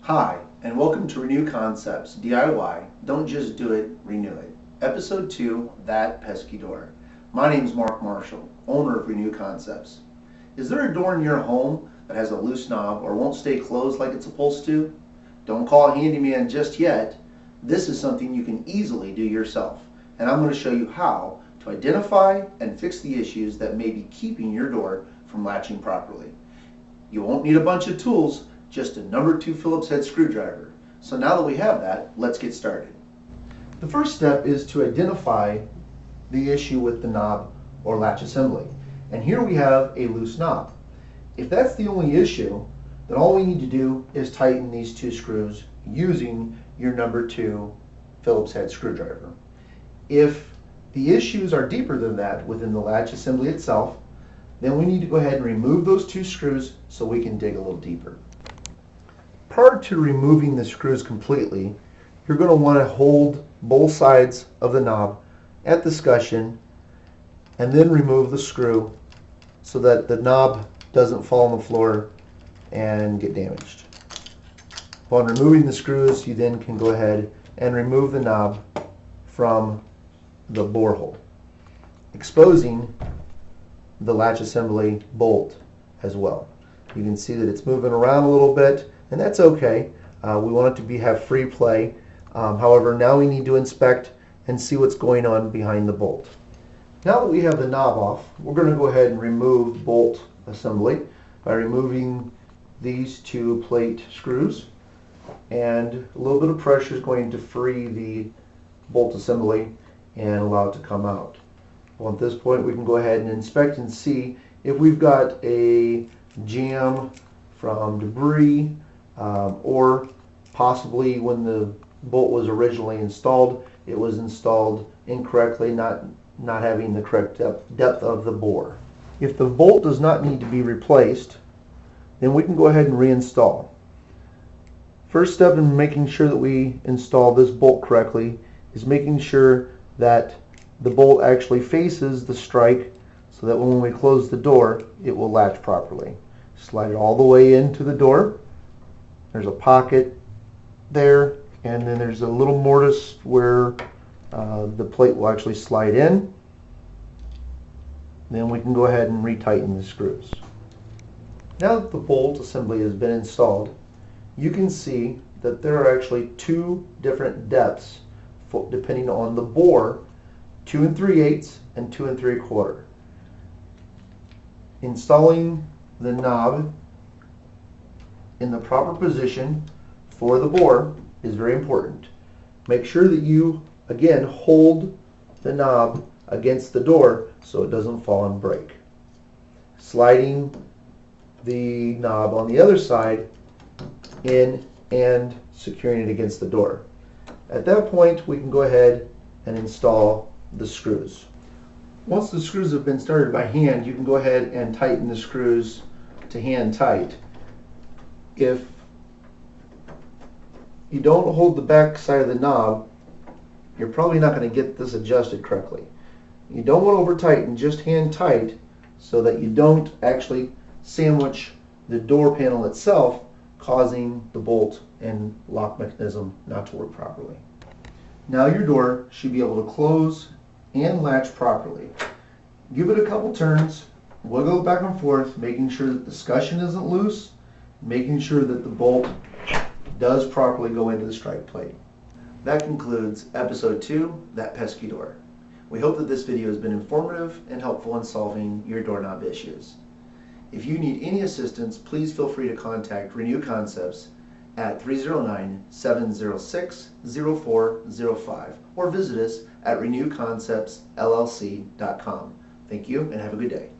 Hi, and welcome to ReNew Concepts, D.I.Y. Don't just do it, renew it. Episode 2, That Pesky Door. My name is Mark Marshall, owner of ReNew Concepts. Is there a door in your home that has a loose knob or won't stay closed like it's supposed to? Don't call a handyman just yet. This is something you can easily do yourself, and I'm going to show you how to identify and fix the issues that may be keeping your door from latching properly. You won't need a bunch of tools, just a number 2 Phillips head screwdriver. So now that we have that, let's get started. The first step is to identify the issue with the knob or latch assembly. And here we have a loose knob. If that's the only issue, then all we need to do is tighten these 2 screws using your number 2 Phillips head screwdriver. If the issues are deeper than that within the latch assembly itself, then we need to go ahead and remove those 2 screws so we can dig a little deeper. Prior to removing the screws completely, you're going to want to hold both sides of the knob at discussion and then remove the screw so that the knob doesn't fall on the floor and get damaged. Upon removing the screws, you then can go ahead and remove the knob from the bore hole, exposing the latch assembly bolt as well. You can see that it's moving around a little bit, and that's okay. We want it to have free play. However, now we need to inspect and see what's going on behind the bolt. Now that we have the knob off, we're going to go ahead and remove the bolt assembly by removing these 2 plate screws, and a little bit of pressure is going to free the bolt assembly and allow it to come out. Well, at this point we can go ahead and inspect and see if we've got a jam from debris or possibly when the bolt was originally installed, it was installed incorrectly, not having the correct depth of the bore. If the bolt does not need to be replaced, then we can go ahead and reinstall. First step in making sure that we install this bolt correctly is making sure that the bolt actually faces the strike so that when we close the door, it will latch properly. Slide it all the way into the door. There's a pocket there, and then there's a little mortise where the plate will actually slide in. Then we can go ahead and retighten the screws. Now that the bolt assembly has been installed, you can see that there are actually 2 different depths depending on the bore, 2 3/8 and 2 3/4. Installing the knob in the proper position for the bore is very important. Make sure that you, again, hold the knob against the door so it doesn't fall and break. Sliding the knob on the other side in and securing it against the door. At that point, we can go ahead and install the screws. Once the screws have been started by hand, you can go ahead and tighten the screws to hand tight. If you don't hold the back side of the knob, you're probably not going to get this adjusted correctly. You don't want to over tighten, just hand tight so that you don't actually sandwich the door panel itself, causing the bolt and lock mechanism not to work properly. Now your door should be able to close and latch properly. Give it a couple turns, wiggle it back and forth, making sure that the discussion isn't loose, making sure that the bolt does properly go into the strike plate. That concludes episode 2, That Pesky Door. We hope that this video has been informative and helpful in solving your doorknob issues. If you need any assistance, please feel free to contact ReNew Concepts at 309-706-0405 or visit us at renewconceptsllc.com. Thank you and have a good day.